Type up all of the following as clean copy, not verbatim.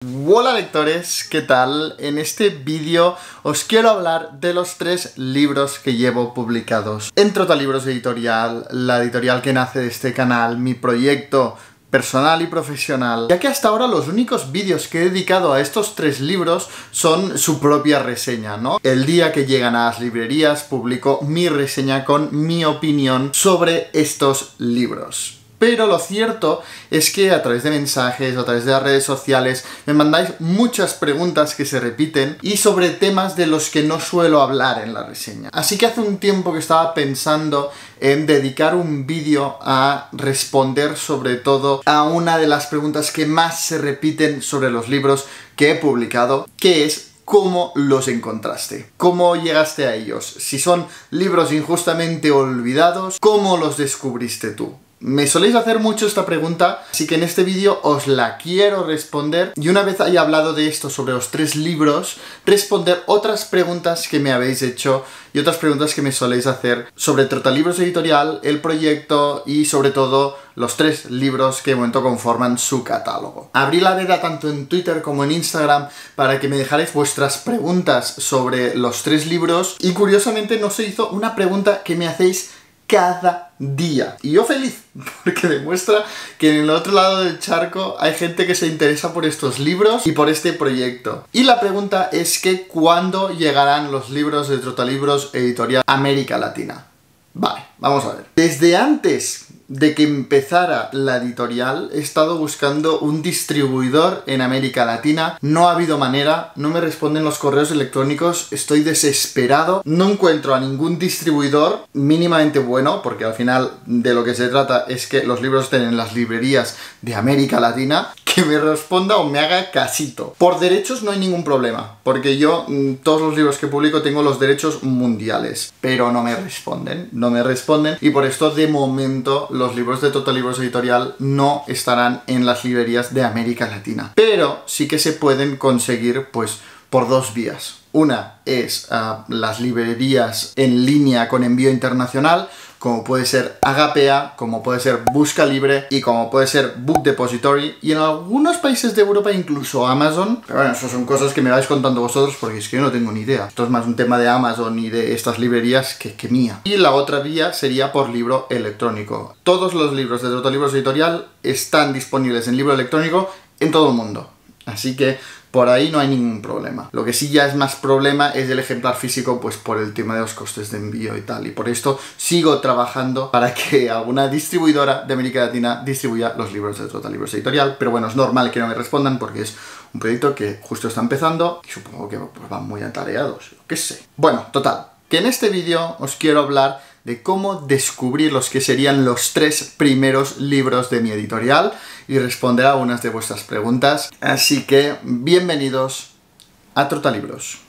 Hola lectores, ¿qué tal? En este vídeo os quiero hablar de los 3 libros que llevo publicados en Trotalibros Editorial, la editorial que nace de este canal, mi proyecto personal y profesional, ya que hasta ahora los únicos vídeos que he dedicado a estos 3 libros son su propia reseña, ¿no? El día que llegan a las librerías publico mi reseña con mi opinión sobre estos libros. Pero lo cierto es que a través de mensajes, a través de las redes sociales, me mandáis muchas preguntas que se repiten y sobre temas de los que no suelo hablar en la reseña. Así que hace un tiempo que estaba pensando en dedicar un vídeo a responder sobre todo a una de las preguntas que más se repiten sobre los libros que he publicado, que es: ¿cómo los encontraste? ¿Cómo llegaste a ellos? Si son libros injustamente olvidados, ¿cómo los descubriste tú? Me soléis hacer mucho esta pregunta, así que en este vídeo os la quiero responder y una vez haya hablado de esto sobre los 3 libros, responder otras preguntas que me habéis hecho y otras preguntas que me soléis hacer sobre Trotalibros Editorial, el proyecto y sobre todo los 3 libros que de momento conforman su catálogo. Abrí la veda tanto en Twitter como en Instagram para que me dejarais vuestras preguntas sobre los 3 libros y curiosamente no se hizo una pregunta que me hacéis cada día. Y yo feliz, porque demuestra que en el otro lado del charco hay gente que se interesa por estos libros y por este proyecto. Y la pregunta es que ¿cuándo llegarán los libros de Trotalibros Editorial a América Latina? Vale, vamos a ver. Desde antes de que empezara la editorial he estado buscando un distribuidor en América Latina. No ha habido manera, no me responden los correos electrónicos, estoy desesperado, no encuentro a ningún distribuidor mínimamente bueno, porque al final de lo que se trata es que los libros estén en las librerías de América Latina, que me responda o me haga casito. Por derechos no hay ningún problema, porque yo todos los libros que publico tengo los derechos mundiales, pero no me responden, y por esto de momento los libros de Trotalibros Editorial no estarán en las librerías de América Latina. Pero sí que se pueden conseguir pues por 2 vías. Una es las librerías en línea con envío internacional, como puede ser Agapea, como puede ser Busca Libre y como puede ser Book Depository, y en algunos países de Europa incluso Amazon. Pero bueno, eso son cosas que me vais contando vosotros porque es que yo no tengo ni idea. Esto es más un tema de Amazon y de estas librerías que mía. Y la otra vía sería por libro electrónico. Todos los libros de Trotalibros Editorial están disponibles en libro electrónico en todo el mundo. Así que por ahí no hay ningún problema. Lo que sí ya es más problema es el ejemplar físico, pues por el tema de los costes de envío y tal. Y por esto sigo trabajando para que alguna distribuidora de América Latina distribuya los libros de Trotalibros Editorial. Pero bueno, es normal que no me respondan porque es un proyecto que justo está empezando y supongo que pues, van muy atareados, qué sé. Bueno, total, que en este vídeo os quiero hablar de cómo descubrir los que serían los 3 primeros libros de mi editorial y responder a algunas de vuestras preguntas. Así que, bienvenidos a Trotalibros.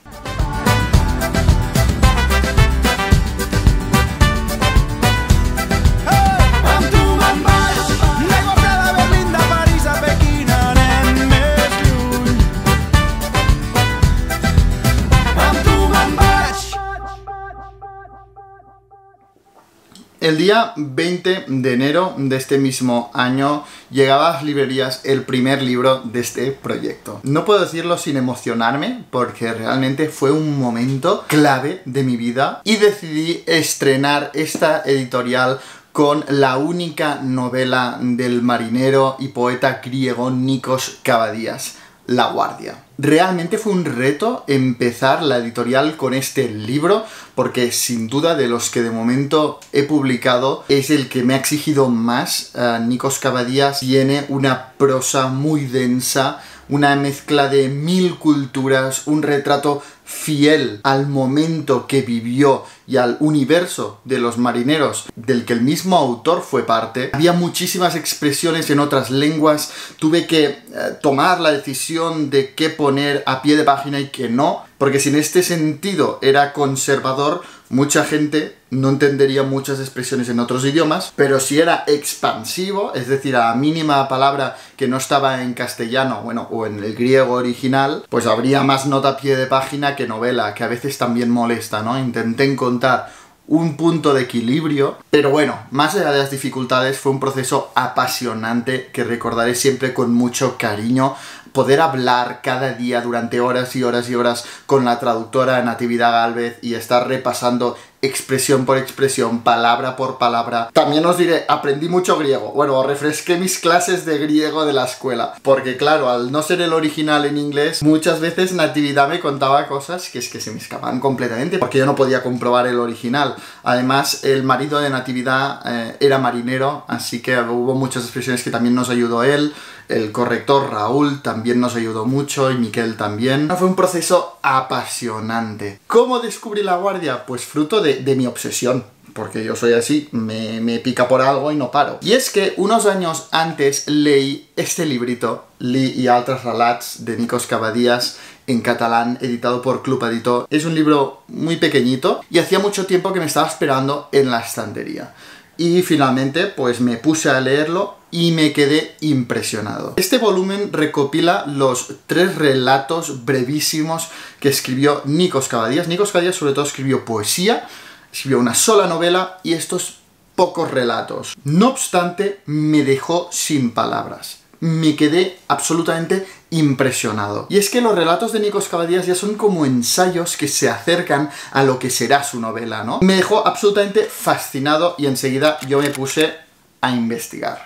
El día 20 de enero de este mismo año llegaba a las librerías el primer libro de este proyecto. No puedo decirlo sin emocionarme porque realmente fue un momento clave de mi vida y decidí estrenar esta editorial con la única novela del marinero y poeta griego Nikos Kavadías, La Guardia. Realmente fue un reto empezar la editorial con este libro porque sin duda de los que de momento he publicado es el que me ha exigido más. Nikos Kavadías tiene una prosa muy densa, una mezcla de 1000 culturas, un retrato fiel al momento que vivió y al universo de los marineros del que el mismo autor fue parte. Había muchísimas expresiones en otras lenguas, tuve que tomar la decisión de qué poner a pie de página y qué no, porque si en este sentido era conservador, mucha gente no entendería muchas expresiones en otros idiomas, pero si era expansivo, es decir, a la mínima palabra que no estaba en castellano, bueno, o en el griego original, pues habría más nota a pie de página que novela, que a veces también molesta, ¿no? Intenté encontrar un punto de equilibrio, pero bueno, más allá de las dificultades, fue un proceso apasionante que recordaré siempre con mucho cariño. poder hablar cada día durante horas y horas y horas con la traductora Natividad Gálvez y estar repasando expresión por expresión, palabra por palabra. También os diré, aprendí mucho griego. Bueno, refresqué mis clases de griego de la escuela. Porque claro, al no ser el original en inglés, muchas veces Natividad me contaba cosas que es que se me escapaban completamente, porque yo no podía comprobar el original. Además, el marido de Natividad era marinero, así que hubo muchas expresiones que también nos ayudó él. El corrector Raúl también nos ayudó mucho y Miquel también. Fue un proceso apasionante. ¿Cómo descubrí La Guardia? Pues fruto de mi obsesión. Porque yo soy así, me pica por algo y no paro. Y es que unos años antes leí este librito, Li i altres relats, de Nikos Cavadías, en catalán, editado por Club Editor. Es un libro muy pequeñito y hacía mucho tiempo que me estaba esperando en la estantería. Y finalmente, pues me puse a leerlo y me quedé impresionado. Este volumen recopila los 3 relatos brevísimos que escribió Nikos Cavadías. Nikos Cavadías sobre todo escribió poesía, escribió una sola novela y estos pocos relatos. No obstante, me dejó sin palabras. Me quedé absolutamente impresionado. Y es que los relatos de Nikos Cavadías ya son como ensayos que se acercan a lo que será su novela, ¿no? Me dejó absolutamente fascinado y enseguida yo me puse a investigar.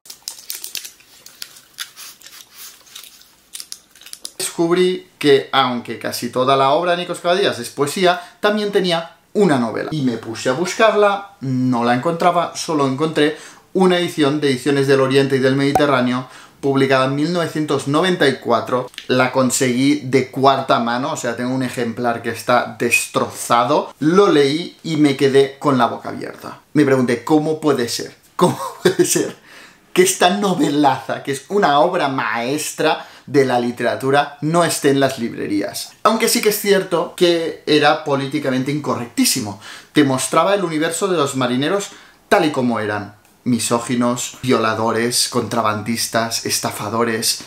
Descubrí que, aunque casi toda la obra de Nikos Cavadías es poesía, también tenía una novela. Y me puse a buscarla, no la encontraba, solo encontré una edición de Ediciones del Oriente y del Mediterráneo, publicada en 1994, la conseguí de cuarta mano, o sea, tengo un ejemplar que está destrozado, lo leí y me quedé con la boca abierta. Me pregunté, ¿cómo puede ser? ¿Cómo puede ser que esta novelaza, que es una obra maestra de la literatura, no esté en las librerías? Aunque sí que es cierto que era políticamente incorrectísimo. Te mostraba el universo de los marineros tal y como eran. Misóginos, violadores, contrabandistas, estafadores,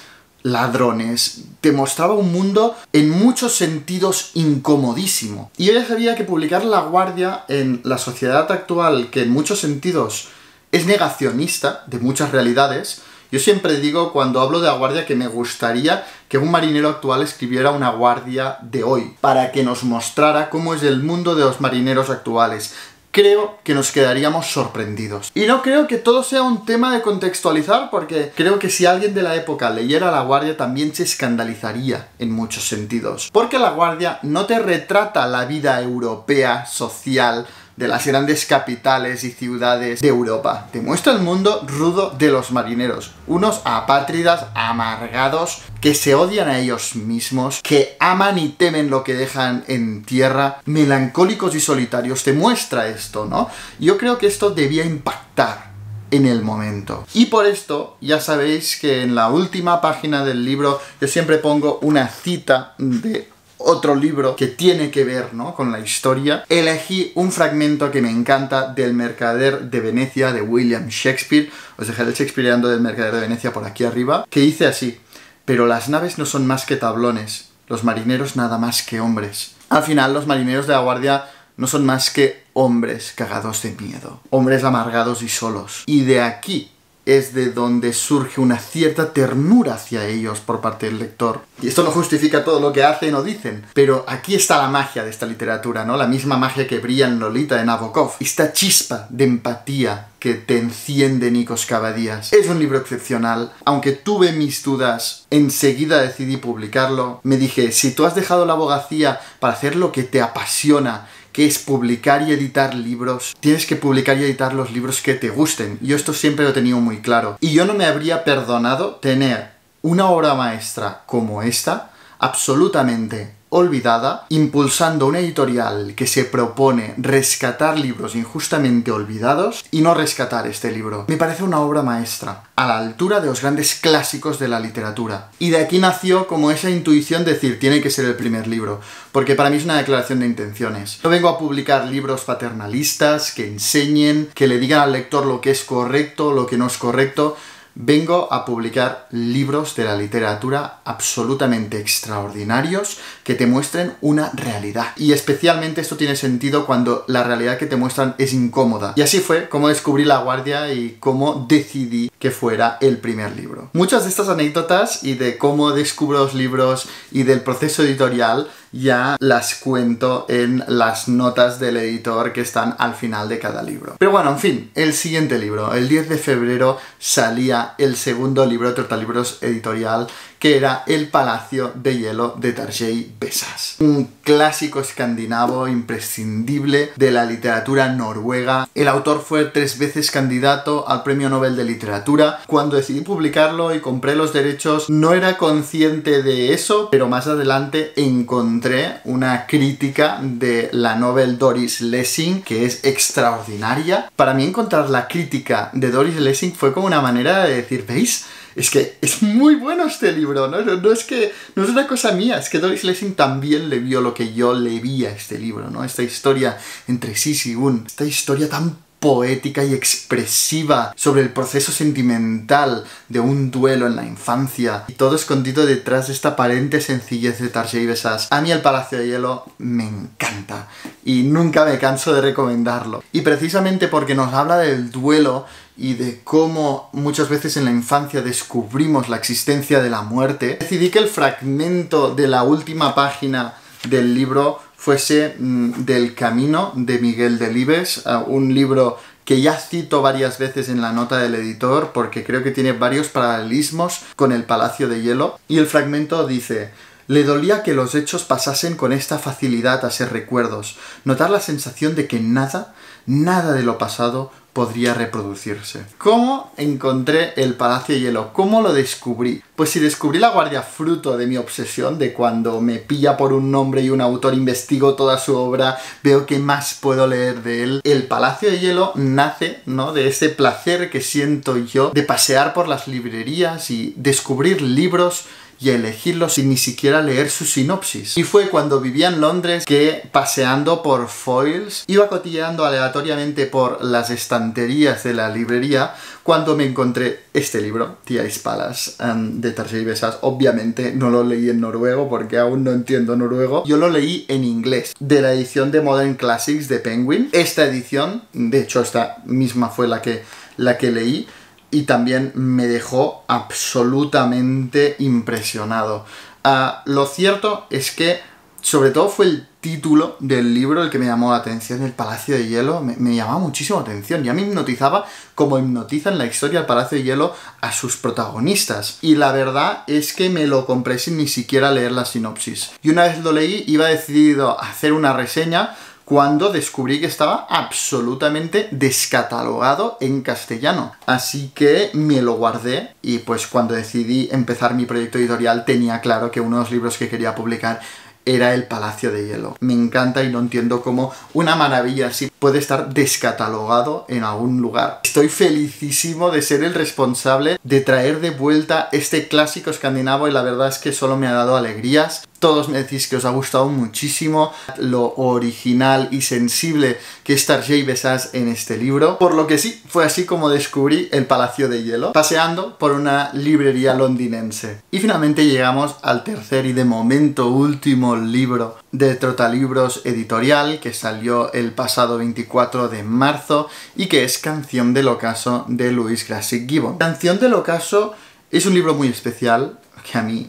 ladrones. Te mostraba un mundo en muchos sentidos incomodísimo. Y yo ya sabía que publicar La Guardia en la sociedad actual, que en muchos sentidos es negacionista de muchas realidades, yo siempre digo cuando hablo de La Guardia que me gustaría que un marinero actual escribiera una Guardia de hoy, para que nos mostrara cómo es el mundo de los marineros actuales. Creo que nos quedaríamos sorprendidos. Y no creo que todo sea un tema de contextualizar, porque creo que si alguien de la época leyera La Guardia también se escandalizaría en muchos sentidos. Porque La Guardia no te retrata la vida europea, social, de las grandes capitales y ciudades de Europa. Te muestra el mundo rudo de los marineros. Unos apátridas amargados que se odian a ellos mismos, que aman y temen lo que dejan en tierra, melancólicos y solitarios. Te muestra esto, ¿no? Yo creo que esto debía impactar en el momento. Y por esto, ya sabéis que en la última página del libro yo siempre pongo una cita de otro libro que tiene que ver, ¿no?, con la historia. Elegí un fragmento que me encanta del Mercader de Venecia, de William Shakespeare. Os dejaré el Shakespeareando del Mercader de Venecia por aquí arriba, que dice así: pero las naves no son más que tablones, los marineros nada más que hombres. Al final, los marineros de La Guardia no son más que hombres cagados de miedo, hombres amargados y solos. Y de aquí es de donde surge una cierta ternura hacia ellos por parte del lector. Y esto no justifica todo lo que hacen o dicen, pero aquí está la magia de esta literatura, ¿no? La misma magia que brilla en Lolita de Nabokov. Esta chispa de empatía que te enciende Nikos Cavadías. Es un libro excepcional. Aunque tuve mis dudas, enseguida decidí publicarlo. Me dije, si tú has dejado la abogacía para hacer lo que te apasiona, que es publicar y editar libros, tienes que publicar y editar los libros que te gusten. Yo esto siempre lo he tenido muy claro. Y yo no me habría perdonado tener una obra maestra como esta, absolutamente olvidada, impulsando una editorial que se propone rescatar libros injustamente olvidados y no rescatar este libro. Me parece una obra maestra, a la altura de los grandes clásicos de la literatura. Y de aquí nació como esa intuición de decir, tiene que ser el primer libro, porque para mí es una declaración de intenciones. No vengo a publicar libros paternalistas que enseñen, que le digan al lector lo que es correcto, lo que no es correcto. vengo a publicar libros de la literatura absolutamente extraordinarios que te muestren una realidad. Y especialmente esto tiene sentido cuando la realidad que te muestran es incómoda. Y así fue como descubrí La Guardia y cómo decidí que fuera el primer libro. Muchas de estas anécdotas y de cómo descubro los libros y del proceso editorial ya las cuento en las notas del editor que están al final de cada libro. Pero bueno, en fin, el siguiente libro. El 10 de febrero salía el segundo libro de Trotalibros editorial, que era El Palacio de Hielo de Tarjei Vesaas. Un clásico escandinavo imprescindible de la literatura noruega. El autor fue 3 veces candidato al Premio Nobel de Literatura. Cuando decidí publicarlo y compré los derechos, no era consciente de eso, pero más adelante encontré una crítica de la Nobel Doris Lessing, que es extraordinaria. Para mí encontrar la crítica de Doris Lessing fue como una manera de decir, ¿veis? Es que es muy bueno este libro, ¿no? No es una cosa mía, es que Doris Lessing también le vio lo que yo le vi a este libro, ¿no? Esta historia entre Sisi-Gun, esta historia tan poética y expresiva sobre el proceso sentimental de un duelo en la infancia, y todo escondido detrás de esta aparente sencillez de Tarjei Vesaas. A mí El Palacio de Hielo me encanta y nunca me canso de recomendarlo. Y precisamente porque nos habla del duelo y de cómo muchas veces en la infancia descubrimos la existencia de la muerte, decidí que el fragmento de la última página del libro fuese del Camino de Miguel Delibes, un libro que ya cito varias veces en la nota del editor porque creo que tiene varios paralelismos con El Palacio de Hielo. Y el fragmento dice: le dolía que los hechos pasasen con esta facilidad a ser recuerdos, notar la sensación de que nada de lo pasado podría reproducirse. ¿Cómo encontré El Palacio de Hielo? ¿Cómo lo descubrí? Pues si descubrí La Guardia fruto de mi obsesión, de cuando me pilla por un nombre y un autor, investigo toda su obra, veo qué más puedo leer de él. El Palacio de Hielo nace, ¿no?, de ese placer que siento yo de pasear por las librerías y descubrir libros y elegirlo sin ni siquiera leer su sinopsis. Y fue cuando vivía en Londres que, paseando por Foyles, iba cotilleando aleatoriamente por las estanterías de la librería cuando me encontré este libro, Tía's Palace, de Tarjei Vesaas. Obviamente no lo leí en noruego porque aún no entiendo noruego. Yo lo leí en inglés, de la edición de Modern Classics de Penguin. Esta edición, de hecho esta misma fue la que leí, y también me dejó absolutamente impresionado. Lo cierto es que, sobre todo, fue el título del libro el que me llamó la atención. El Palacio de Hielo me llamaba muchísimo la atención. Ya me hipnotizaba como hipnotiza en la historia El Palacio de Hielo a sus protagonistas. Y la verdad es que me lo compré sin ni siquiera leer la sinopsis. Y una vez lo leí, iba decidido a hacer una reseña cuando descubrí que estaba absolutamente descatalogado en castellano. Así que me lo guardé y pues cuando decidí empezar mi proyecto editorial tenía claro que uno de los libros que quería publicar era El Palacio de Hielo. Me encanta y no entiendo cómo una maravilla así puede estar descatalogado en algún lugar. Estoy felicísimo de ser el responsable de traer de vuelta este clásico escandinavo y la verdad es que solo me ha dado alegrías. Todos me decís que os ha gustado muchísimo lo original y sensible que es Tarjei Vesaas en este libro. Por lo que sí, fue así como descubrí El Palacio de Hielo, paseando por una librería londinense. Y finalmente llegamos al tercer y de momento último libro de Trotalibros editorial, que salió el pasado 24 de marzo y que es Canción del Ocaso de Louise Grassic Gibbon. Canción del Ocaso es un libro muy especial que a mí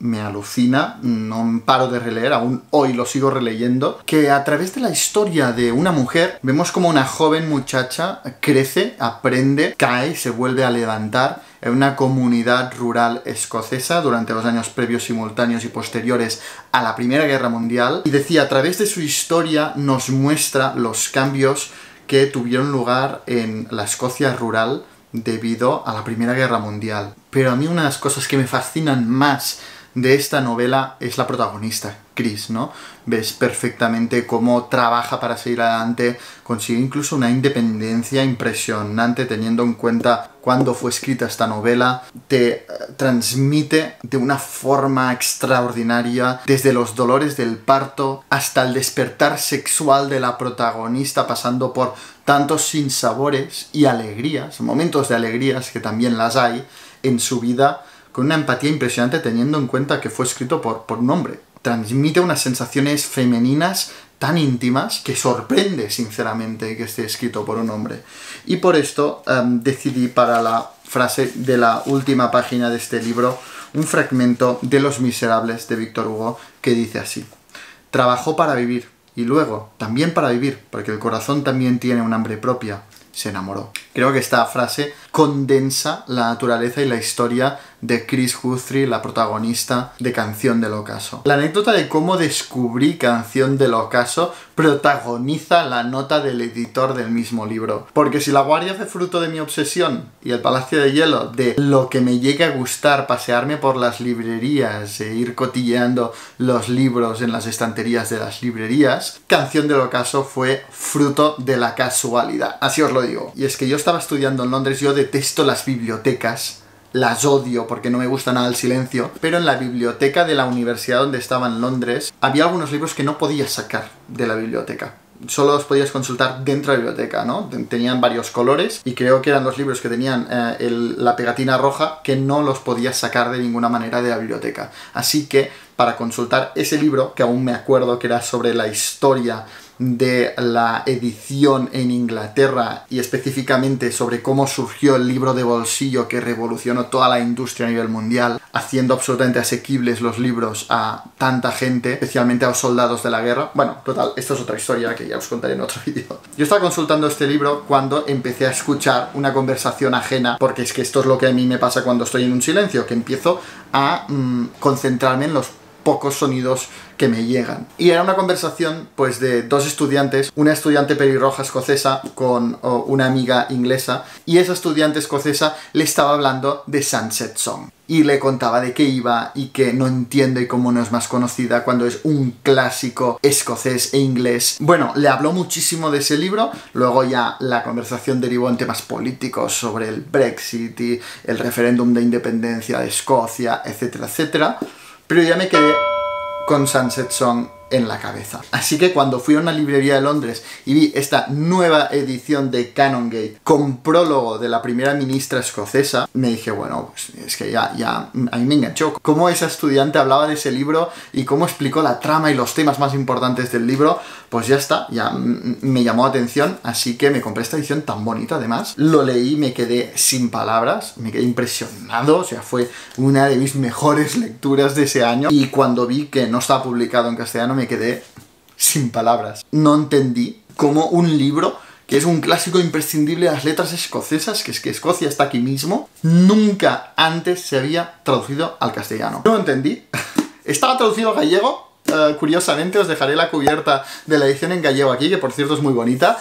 me alucina, no paro de releer, aún hoy lo sigo releyendo, que a través de la historia de una mujer vemos como una joven muchacha crece, aprende, cae y se vuelve a levantar en una comunidad rural escocesa durante los años previos, simultáneos y posteriores a la Primera Guerra Mundial. Y decía, a través de su historia nos muestra los cambios que tuvieron lugar en la Escocia rural debido a la Primera Guerra Mundial. Pero a mí una de las cosas que me fascinan más de esta novela es la protagonista, Chris, ¿no? Ves perfectamente cómo trabaja para seguir adelante, consigue incluso una independencia impresionante teniendo en cuenta cuándo fue escrita esta novela, te transmite de una forma extraordinaria desde los dolores del parto hasta el despertar sexual de la protagonista, pasando por tantos sinsabores y alegrías, momentos de alegrías que también las hay en su vida, con una empatía impresionante teniendo en cuenta que fue escrito por un hombre. Transmite unas sensaciones femeninas tan íntimas que sorprende sinceramente que esté escrito por un hombre. Y por esto decidí para la frase de la última página de este libro un fragmento de Los Miserables de Víctor Hugo que dice así: trabajó para vivir y luego también para vivir, porque el corazón también tiene un hambre propia. Se enamoró. Creo que esta frase condensa la naturaleza y la historia de Chris Guthrie, la protagonista de Canción del Ocaso. La anécdota de cómo descubrí Canción del Ocaso protagoniza la nota del editor del mismo libro. Porque si La Guardia fue fruto de mi obsesión y El Palacio de Hielo de lo que me llegue a gustar pasearme por las librerías e ir cotilleando los libros en las estanterías de las librerías, Canción del Ocaso fue fruto de la casualidad. Así os lo digo. Y es que yo estaba estudiando en Londres, yo detesto las bibliotecas, las odio porque no me gusta nada el silencio, pero en la biblioteca de la universidad donde estaba en Londres había algunos libros que no podías sacar de la biblioteca. Solo los podías consultar dentro de la biblioteca, ¿no? Tenían varios colores y creo que eran los libros que tenían la pegatina roja que no los podías sacar de ninguna manera de la biblioteca. Así que para consultar ese libro, que aún me acuerdo que era sobre la historia de la edición en Inglaterra y específicamente sobre cómo surgió el libro de bolsillo que revolucionó toda la industria a nivel mundial, haciendo absolutamente asequibles los libros a tanta gente, especialmente a los soldados de la guerra. Bueno, total, esto es otra historia que ya os contaré en otro vídeo. Yo estaba consultando este libro cuando empecé a escuchar una conversación ajena, porque es que esto es lo que a mí me pasa cuando estoy en un silencio, que empiezo a concentrarme en los pocos sonidos que me llegan. Y era una conversación pues de dos estudiantes, una estudiante pelirroja escocesa con una amiga inglesa, y esa estudiante escocesa le estaba hablando de Sunset Song y le contaba de qué iba y que no entiende cómo no es más conocida cuando es un clásico escocés e inglés. Bueno, le habló muchísimo de ese libro, luego ya la conversación derivó en temas políticos sobre el Brexit y el referéndum de independencia de Escocia, etcétera, etcétera, pero ya me quedé con Sunset Song en la cabeza. Así que cuando fui a una librería de Londres y vi esta nueva edición de Canongate con prólogo de la primera ministra escocesa, me dije, bueno, pues es que ya a mí me enganchó. Cómo esa estudiante hablaba de ese libro y cómo explicó la trama y los temas más importantes del libro, pues ya está, ya me llamó la atención, así que me compré esta edición tan bonita además. Lo leí, me quedé sin palabras, me quedé impresionado, o sea, fue una de mis mejores lecturas de ese año, y cuando vi que no estaba publicado en castellano me quedé sin palabras. No entendí cómo un libro que es un clásico imprescindible de las letras escocesas, que es que Escocia está aquí mismo, nunca antes se había traducido al castellano. No lo entendí. Estaba traducido al gallego. Curiosamente os dejaré la cubierta de la edición en gallego aquí, que por cierto es muy bonita,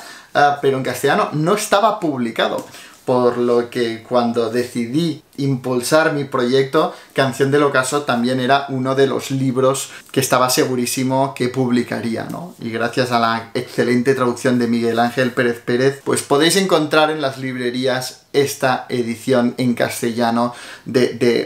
pero en castellano no estaba publicado. Por lo que cuando decidí impulsar mi proyecto, Canción del Ocaso también era uno de los libros que estaba segurísimo que publicaría, ¿no? Y gracias a la excelente traducción de Miguel Ángel Pérez Pérez, pues podéis encontrar en las librerías esta edición en castellano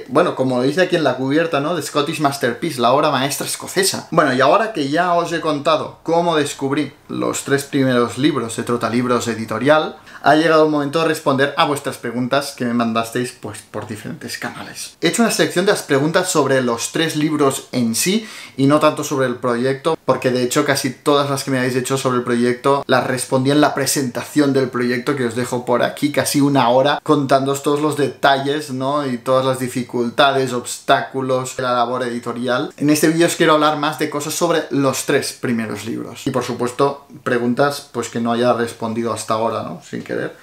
bueno, como lo dice aquí en la cubierta, ¿no? De Scottish Masterpiece, la obra maestra escocesa. Bueno, y ahora que ya os he contado cómo descubrí los 3 primeros libros de Trotalibros Editorial, ha llegado el momento de responder a vuestras preguntas que me mandasteis pues por diferentes canales. He hecho una selección de las preguntas sobre los 3 libros en sí y no tanto sobre el proyecto, porque de hecho casi todas las que me habéis hecho sobre el proyecto las respondí en la presentación del proyecto, que os dejo por aquí, casi una hora contándoos todos los detalles, ¿no? Y todas las dificultades, obstáculos de la labor editorial. En este vídeo os quiero hablar más de cosas sobre los 3 primeros libros y por supuesto preguntas pues que no haya respondido hasta ahora, ¿no? Sin querer.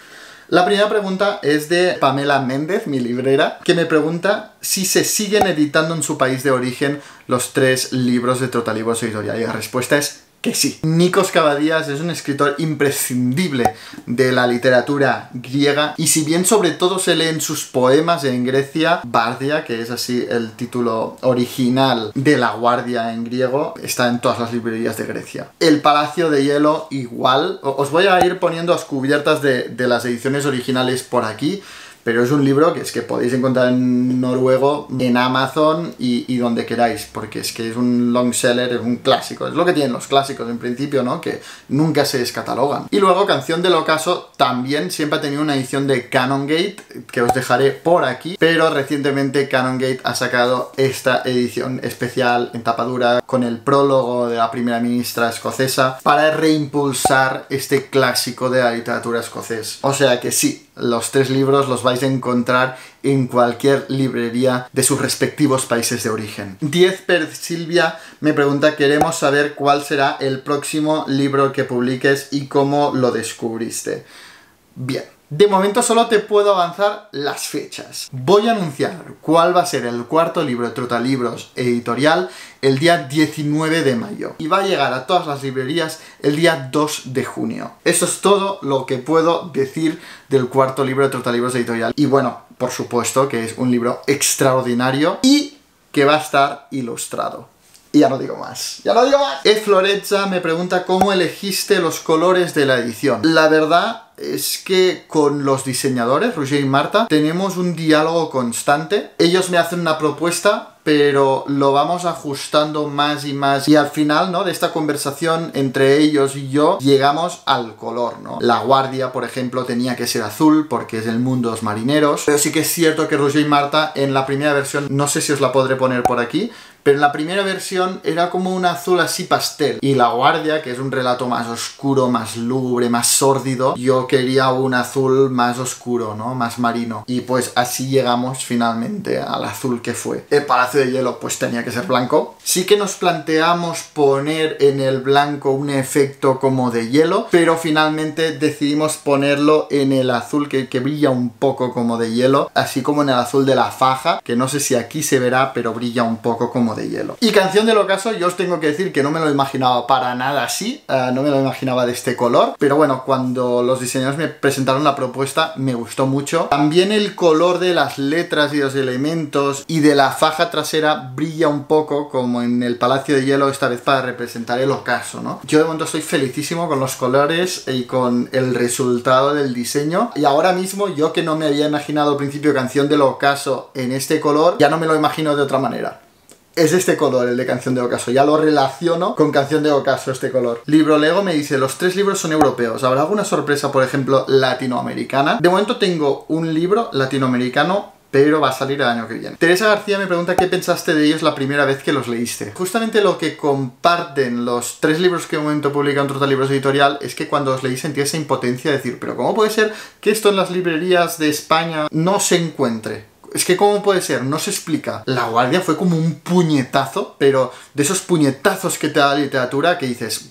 La primera pregunta es de Pamela Méndez, mi librera, que me pregunta si se siguen editando en su país de origen los 3 libros de Trotalibros Editorial. Y la respuesta es que sí. Nikos Kavadías es un escritor imprescindible de la literatura griega, y si bien sobre todo se leen sus poemas en Grecia, Bardia, que es así el título original de La Guardia en griego, está en todas las librerías de Grecia. El Palacio de Hielo igual. Os voy a ir poniendo las cubiertas de las ediciones originales por aquí, pero es un libro que podéis encontrar en noruego, en Amazon y donde queráis, porque es que es un long seller, es un clásico. Es lo que tienen los clásicos en principio, ¿no? Que nunca se descatalogan. Y luego Canción del Ocaso también siempre ha tenido una edición de Canongate, que os dejaré por aquí, pero recientemente Canongate ha sacado esta edición especial en tapadura con el prólogo de la primera ministra escocesa para reimpulsar este clásico de la literatura escocés. O sea que sí, los 3 libros los vais a encontrar en cualquier librería de sus respectivos países de origen. 10 per Silvia me pregunta: queremos saber cuál será el próximo libro que publiques y cómo lo descubriste. Bien. De momento solo te puedo avanzar las fechas. Voy a anunciar cuál va a ser el 4º libro de Trotalibros editorial el día 19 de mayo. Y va a llegar a todas las librerías el día 2 de junio. Eso es todo lo que puedo decir del 4º libro de Trotalibros editorial. Y bueno, por supuesto que es un libro extraordinario y que va a estar ilustrado. Y ya no digo más, Ed Florezza me pregunta cómo elegiste los colores de la edición. La verdad es que con los diseñadores, Roger y Marta, tenemos un diálogo constante. Ellos me hacen una propuesta, pero lo vamos ajustando más y más. Y al final, ¿no?, de esta conversación entre ellos y yo, llegamos al color, ¿no? La Guardia, por ejemplo, tenía que ser azul porque es el mundo de los marineros. Pero sí que es cierto que Roger y Marta, en la primera versión, no sé si os la podré poner por aquí, pero en la primera versión era como un azul así pastel. Y La Guardia, que es un relato más oscuro, más lúgubre, más sórdido, yo quería un azul más oscuro, ¿no?, más marino. Y pues así llegamos finalmente al azul que fue. El Palacio de Hielo pues tenía que ser blanco. Sí que nos planteamos poner en el blanco un efecto como de hielo, pero finalmente decidimos ponerlo en el azul que brilla un poco como de hielo, así como en el azul de la faja, que no sé si aquí se verá, pero brilla un poco como de hielo. Y Canción del Ocaso, yo os tengo que decir que no me lo imaginaba para nada así, no me lo imaginaba de este color, pero bueno, cuando los diseñadores me presentaron la propuesta me gustó mucho. También el color de las letras y los elementos y de la faja trasera brilla un poco como en el Palacio de Hielo, esta vez para representar el ocaso, ¿no? Yo de momento estoy felicísimo con los colores y con el resultado del diseño, y ahora mismo yo, que no me había imaginado al principio Canción del Ocaso en este color, ya no me lo imagino de otra manera. Es este color, el de Canción de Ocaso. Ya lo relaciono con Canción de Ocaso, este color. Libro Lego me dice: los 3 libros son europeos. ¿Habrá alguna sorpresa, por ejemplo, latinoamericana? De momento tengo un libro latinoamericano, pero va a salir el año que viene. Teresa García me pregunta qué pensaste de ellos la primera vez que los leíste. Justamente lo que comparten los 3 libros que de momento publica Trotalibros editorial es que cuando los leí sentí esa impotencia de decir: pero ¿cómo puede ser que esto en las librerías de España no se encuentre? Es que ¿cómo puede ser? No se explica. La Guardia fue como un puñetazo, pero de esos puñetazos que te da la literatura que dices: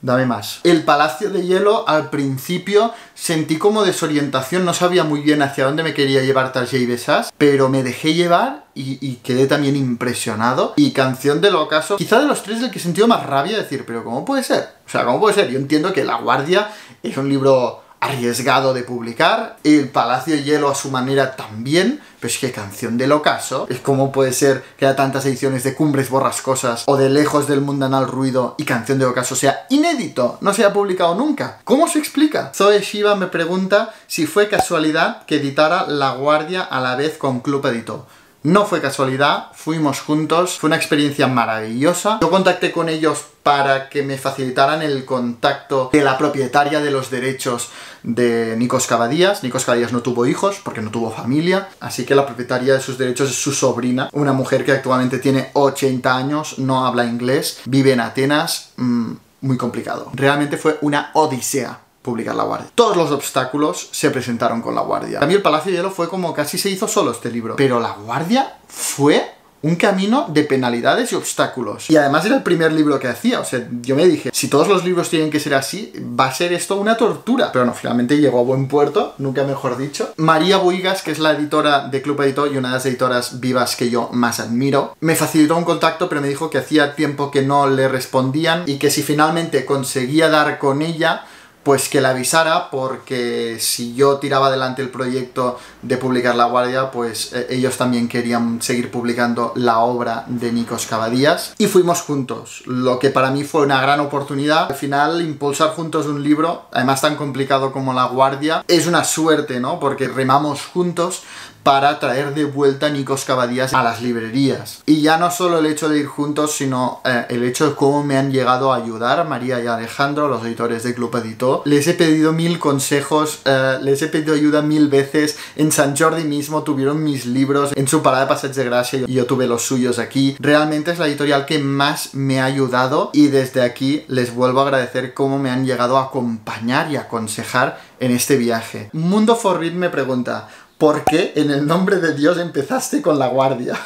dame más. El Palacio de Hielo, al principio sentí como desorientación, no sabía muy bien hacia dónde me quería llevar Tarjei Besás, pero me dejé llevar y quedé también impresionado. Y Canción del Ocaso, quizá de los 3 del que he sentido más rabia, decir: pero ¿cómo puede ser? O sea, ¿cómo puede ser? Yo entiendo que La Guardia es un libro arriesgado de publicar, el Palacio de Hielo a su manera también, pero es que Canción del Ocaso, es como puede ser que haya tantas ediciones de Cumbres Borrascosas o de Lejos del Mundanal Ruido y Canción del Ocaso sea inédito, no se ha publicado nunca. ¿Cómo se explica? Zoe Shiva me pregunta si fue casualidad que editara La Guardia a la vez con Club Editó. No fue casualidad, fuimos juntos, fue una experiencia maravillosa. Yo contacté con ellos para que me facilitaran el contacto de la propietaria de los derechos de Nikos Kavadías. Nikos Kavadías no tuvo hijos porque no tuvo familia, así que la propietaria de sus derechos es su sobrina, una mujer que actualmente tiene 80 años, no habla inglés, vive en Atenas, muy complicado. Realmente fue una odisea publicar La Guardia. Todos los obstáculos se presentaron con La Guardia. A mí el Palacio de Hielo fue como casi se hizo solo este libro, pero La Guardia fue un camino de penalidades y obstáculos. Y además era el primer libro que hacía, o sea, yo me dije, si todos los libros tienen que ser así, va a ser esto una tortura. Pero no, finalmente llegó a buen puerto, nunca mejor dicho. María Buigas, que es la editora de Club Editor y una de las editoras vivas que yo más admiro, me facilitó un contacto, pero me dijo que hacía tiempo que no le respondían y que si finalmente conseguía dar con ella, pues que la avisara, porque si yo tiraba adelante el proyecto de publicar La Guardia, pues ellos también querían seguir publicando la obra de Nikos Kavadías. Y fuimos juntos, lo que para mí fue una gran oportunidad. Al final, impulsar juntos un libro, además tan complicado como La Guardia, es una suerte, ¿no? Porque remamos juntos para traer de vuelta a Nikos Kavadías a las librerías. Y ya no solo el hecho de ir juntos, sino el hecho de cómo me han llegado a ayudar María y Alejandro, los editores de Club Editor. Les he pedido 1000 consejos, les he pedido ayuda 1000 veces. En Sant Jordi mismo tuvieron mis libros en su parada de Passeig de Gràcia y yo tuve los suyos aquí. Realmente es la editorial que más me ha ayudado y desde aquí les vuelvo a agradecer cómo me han llegado a acompañar y aconsejar en este viaje. Mundo for Read me pregunta: ¿por qué en el nombre de Dios empezaste con La Guardia?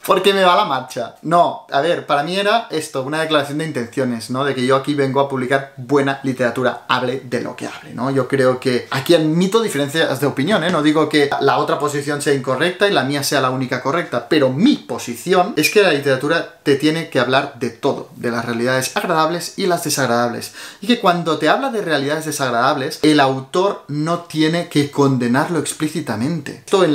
Porque me va la marcha. No, a ver, para mí era esto, una declaración de intenciones, ¿no? De que yo aquí vengo a publicar buena literatura, hable de lo que hable, ¿no? Yo creo que aquí admito diferencias de opinión, ¿eh? No digo que la otra posición sea incorrecta y la mía sea la única correcta, pero mi posición es que la literatura te tiene que hablar de todo, de las realidades agradables y las desagradables. Y que cuando te habla de realidades desagradables, el autor no tiene que condenarlo explícitamente. Esto en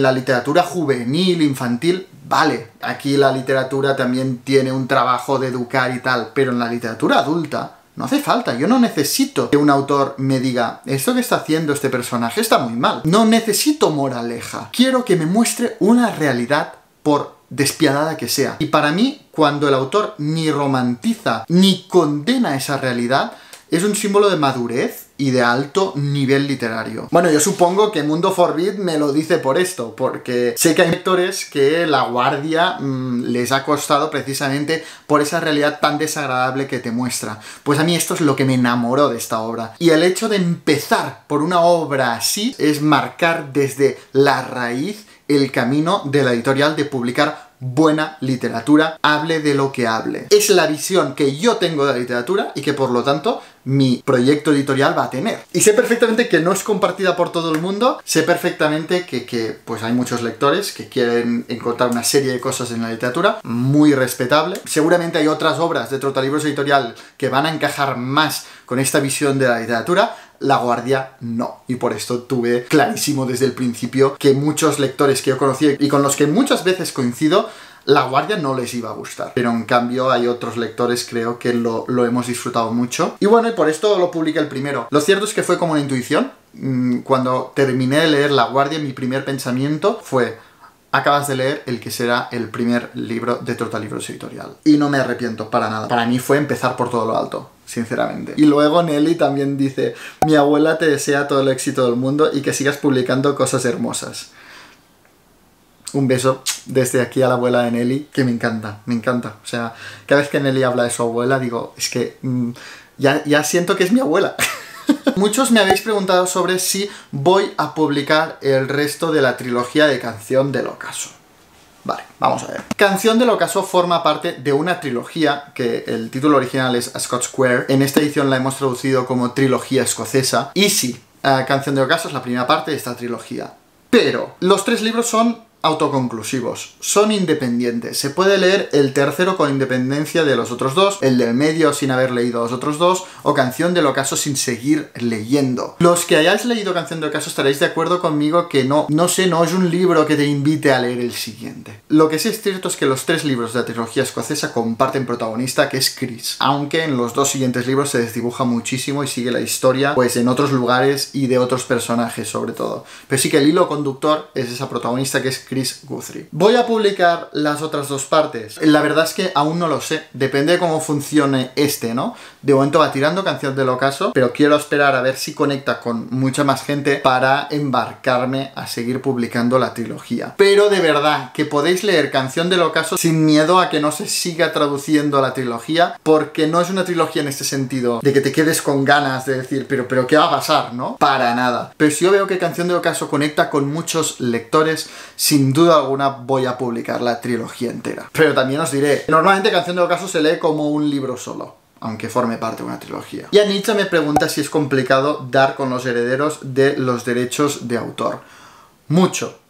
la literatura juvenil, infantil, vale, aquí la literatura también tiene un trabajo de educar y tal, pero en la literatura adulta no hace falta. Yo no necesito que un autor me diga, esto que está haciendo este personaje está muy mal. No necesito moraleja. Quiero que me muestre una realidad, por despiadada que sea. Y para mí, cuando el autor ni romantiza ni condena esa realidad, es un símbolo de madurez y de alto nivel literario. Bueno, yo supongo que Mundo for Read me lo dice por esto, porque sé que hay lectores que La Guardia les ha costado precisamente por esa realidad tan desagradable que te muestra. Pues a mí esto es lo que me enamoró de esta obra. Y el hecho de empezar por una obra así es marcar desde la raíz el camino de la editorial de publicar buena literatura, hable de lo que hable. Es la visión que yo tengo de la literatura y que por lo tanto mi proyecto editorial va a tener. Y sé perfectamente que no es compartida por todo el mundo, sé perfectamente que pues hay muchos lectores que quieren encontrar una serie de cosas en la literatura, muy respetable. Seguramente hay otras obras de Trotalibros Editorial que van a encajar más con esta visión de la literatura. La Guardia no, y por esto tuve clarísimo desde el principio que muchos lectores que yo conocí y con los que muchas veces coincido, La Guardia no les iba a gustar. Pero en cambio hay otros lectores, creo que lo hemos disfrutado mucho. Y bueno, y por esto lo publiqué el primero. Lo cierto es que fue como una intuición. Cuando terminé de leer La Guardia, mi primer pensamiento fue: acabas de leer el que será el primer libro de Trotalibros Editorial. Y no me arrepiento para nada. Para mí fue empezar por todo lo alto, sinceramente. Y luego Nelly también dice: mi abuela te desea todo el éxito del mundo y que sigas publicando cosas hermosas. Un beso desde aquí a la abuela de Nelly, que me encanta, me encanta. O sea, cada vez que Nelly habla de su abuela, digo, es que ya siento que es mi abuela. Muchos me habéis preguntado sobre si voy a publicar el resto de la trilogía de Canción del Ocaso. Vale, vamos a ver. Canción del Ocaso forma parte de una trilogía, que el título original es A Scotch Square. En esta edición la hemos traducido como Trilogía Escocesa. Y sí, Canción del Ocaso es la primera parte de esta trilogía. Pero los 3 libros son autoconclusivos, son independientes. Se puede leer el tercero con independencia de los otros 2, el del medio sin haber leído los otros 2, o Canción del Ocaso sin seguir leyendo. Los que hayáis leído Canción del Ocaso estaréis de acuerdo conmigo que no es un libro que te invite a leer el siguiente. Lo que sí es cierto es que los 3 libros de la trilogía escocesa comparten protagonista, que es Chris, aunque en los 2 siguientes libros se desdibuja muchísimo y sigue la historia pues en otros lugares y de otros personajes sobre todo. Pero sí que el hilo conductor es esa protagonista, que es Chris Guthrie. Voy a publicar las otras 2 partes. La verdad es que aún no lo sé. Depende de cómo funcione ¿no? De momento va tirando Canción del Ocaso, pero quiero esperar a ver si conecta con mucha más gente para embarcarme a seguir publicando la trilogía. Pero de verdad, que podéis leer Canción del Ocaso sin miedo a que no se siga traduciendo la trilogía, porque no es una trilogía en este sentido, de que te quedes con ganas de decir, pero ¿qué va a pasar, no? Para nada. Pero si yo veo que Canción del Ocaso conecta con muchos lectores, sin sin duda alguna voy a publicar la trilogía entera. Pero también os diré, normalmente Canción del Ocaso se lee como un libro solo, aunque forme parte de una trilogía. Y Anitza me pregunta si es complicado dar con los herederos de los derechos de autor. Mucho.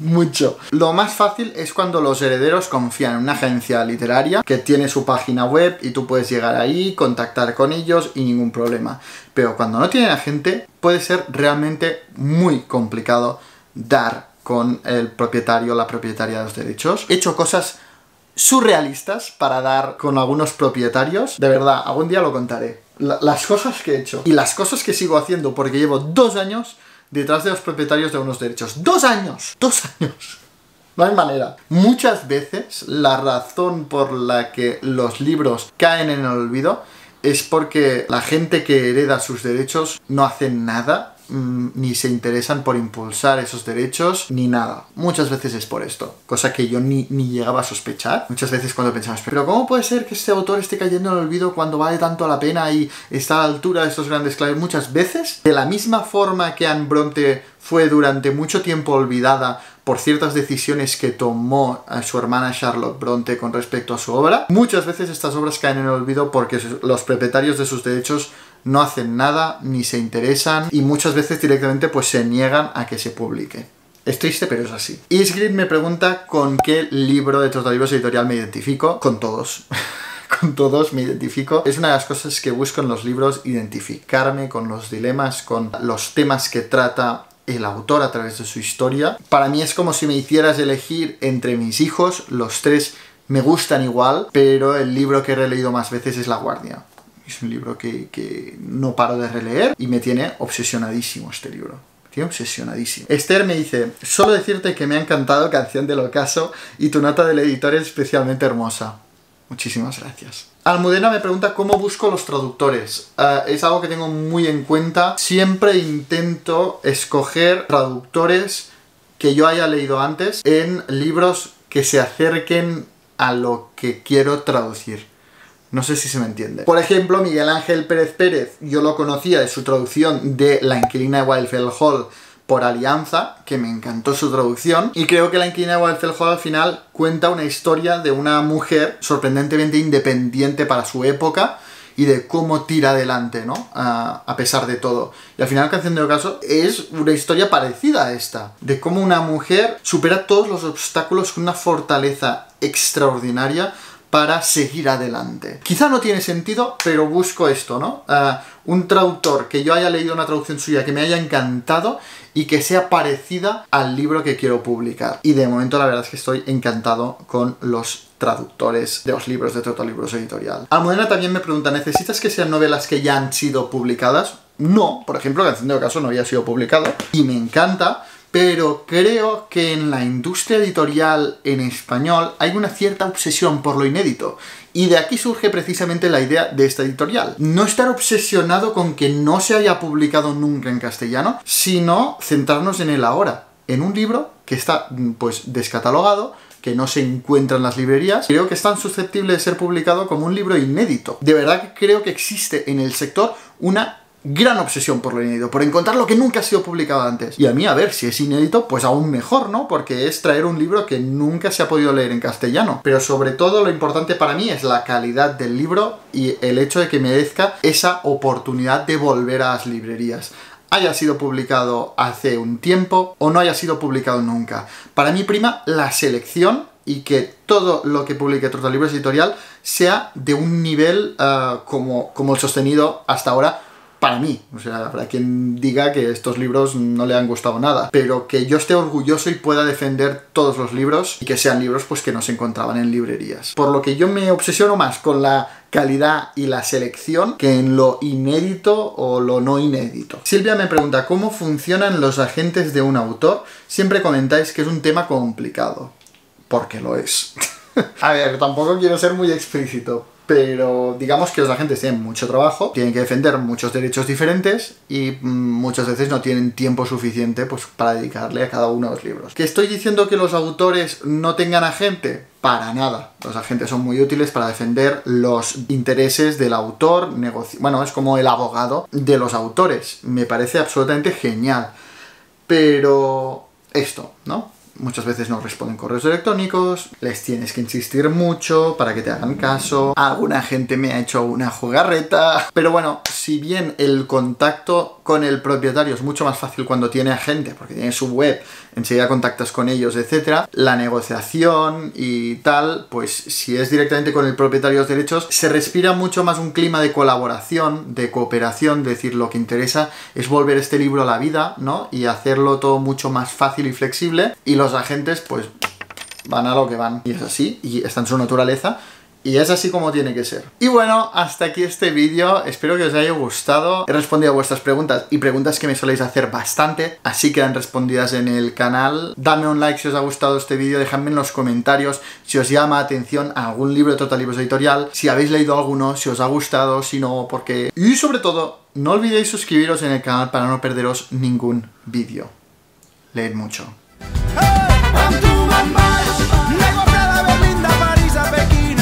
Mucho. Lo más fácil es cuando los herederos confían en una agencia literaria que tiene su página web y tú puedes llegar ahí, contactar con ellos y ningún problema. Pero cuando no tienen agente, puede ser realmente muy complicado dar con el propietario o la propietaria de los derechos. He hecho cosas surrealistas para dar con algunos propietarios. De verdad, algún día lo contaré. Las cosas que he hecho y las cosas que sigo haciendo porque llevo 2 años detrás de los propietarios de unos derechos. ¡2 años! ¡2 años! No hay manera. Muchas veces la razón por la que los libros caen en el olvido es porque la gente que hereda sus derechos no hace nada, ni se interesan por impulsar esos derechos, ni nada. Muchas veces es por esto, cosa que yo ni llegaba a sospechar. Muchas veces cuando pensamos, pero ¿cómo puede ser que este autor esté cayendo en el olvido cuando vale tanto la pena y está a la altura de estos grandes clásicos? Muchas veces, de la misma forma que Anne Bronte fue durante mucho tiempo olvidada por ciertas decisiones que tomó a su hermana Charlotte Bronte con respecto a su obra, muchas veces estas obras caen en el olvido porque los propietarios de sus derechos no hacen nada, ni se interesan, y muchas veces directamente pues se niegan a que se publique. Es triste, pero es así. Isgrid me pregunta con qué libro de Trotalibros Editorial me identifico. Con todos. Con todos me identifico. Es una de las cosas que busco en los libros, identificarme con los dilemas, con los temas que trata el autor a través de su historia. Para mí es como si me hicieras elegir entre mis hijos. Los 3 me gustan igual, pero el libro que he releído más veces es La Guardia. Es un libro que no paro de releer y me tiene obsesionadísimo este libro. Me tiene obsesionadísimo. Esther me dice, solo decirte que me ha encantado Canción del Ocaso y tu nota del editor es especialmente hermosa. Muchísimas gracias. Almudena me pregunta cómo busco los traductores. Es algo que tengo muy en cuenta. Siempre intento escoger traductores que yo haya leído antes en libros que se acerquen a lo que quiero traducir. No sé si se me entiende. Por ejemplo, Miguel Ángel Pérez Pérez, yo lo conocía de su traducción de La inquilina de Wildfell Hall por Alianza, que me encantó su traducción, y creo que La inquilina de Wildfell Hall al final cuenta una historia de una mujer sorprendentemente independiente para su época y de cómo tira adelante, ¿no? A pesar de todo. Y al final Canción del Ocaso es una historia parecida a esta, de cómo una mujer supera todos los obstáculos con una fortaleza extraordinaria para seguir adelante. Quizá no tiene sentido, pero busco esto, ¿no? Un traductor que yo haya leído una traducción suya que me haya encantado y que sea parecida al libro que quiero publicar. Y de momento la verdad es que estoy encantado con los traductores de los libros de Trotalibros Editorial. Almudena también me pregunta, ¿necesitas que sean novelas que ya han sido publicadas? No, por ejemplo, Canción del Ocaso no había sido publicado y me encanta, pero creo que en la industria editorial en español hay una cierta obsesión por lo inédito. Y de aquí surge precisamente la idea de esta editorial. No estar obsesionado con que no se haya publicado nunca en castellano, sino centrarnos en el ahora. En un libro que está, pues, descatalogado, que no se encuentra en las librerías. Creo que es tan susceptible de ser publicado como un libro inédito. De verdad que creo que existe en el sector una gran obsesión por lo inédito, por encontrar lo que nunca ha sido publicado antes. Y a mí, a ver, si es inédito, pues aún mejor, ¿no? Porque es traer un libro que nunca se ha podido leer en castellano. Pero sobre todo lo importante para mí es la calidad del libro y el hecho de que merezca esa oportunidad de volver a las librerías. Haya sido publicado hace un tiempo o no haya sido publicado nunca. Para mí prima la selección y que todo lo que publique Trotalibros Editorial sea de un nivel como el sostenido hasta ahora. Para mí, o sea, para quien diga que estos libros no le han gustado nada, pero que yo esté orgulloso y pueda defender todos los libros y que sean libros pues que no se encontraban en librerías. Por lo que yo me obsesiono más con la calidad y la selección que en lo inédito o lo no inédito. Silvia me pregunta, ¿cómo funcionan los agentes de un autor? Siempre comentáis que es un tema complicado. Porque lo es. A ver, tampoco quiero ser muy explícito, pero digamos que los agentes tienen mucho trabajo, tienen que defender muchos derechos diferentes y muchas veces no tienen tiempo suficiente pues, para dedicarle a cada uno de los libros. ¿Que estoy diciendo que los autores no tengan agente? Para nada. Los agentes son muy útiles para defender los intereses del autor, bueno, es como el abogado de los autores. Me parece absolutamente genial. Pero esto, ¿no? muchas veces no responden correos electrónicos, les tienes que insistir mucho para que te hagan caso, alguna gente me ha hecho una jugarreta, pero bueno, si bien el contacto con el propietario es mucho más fácil cuando tiene agente, porque tiene su web, enseguida contactas con ellos, etcétera, la negociación y tal, pues si es directamente con el propietario de los derechos, se respira mucho más un clima de colaboración, de cooperación, de decir, lo que interesa es volver este libro a la vida, ¿no? Y hacerlo todo mucho más fácil y flexible, y los agentes, pues, van a lo que van, y es así, y está en su naturaleza, y es así como tiene que ser. Y bueno, hasta aquí este vídeo, espero que os haya gustado. He respondido a vuestras preguntas y preguntas que me soléis hacer bastante, así quedan respondidas en el canal. Dadme un like si os ha gustado este vídeo, dejadme en los comentarios si os llama la atención algún libro de Total Libros Editorial, si habéis leído alguno, si os ha gustado, si no, por qué. Y sobre todo, no olvidéis suscribiros en el canal para no perderos ningún vídeo. Leed mucho. Negociada Berlín, de París a Pekín.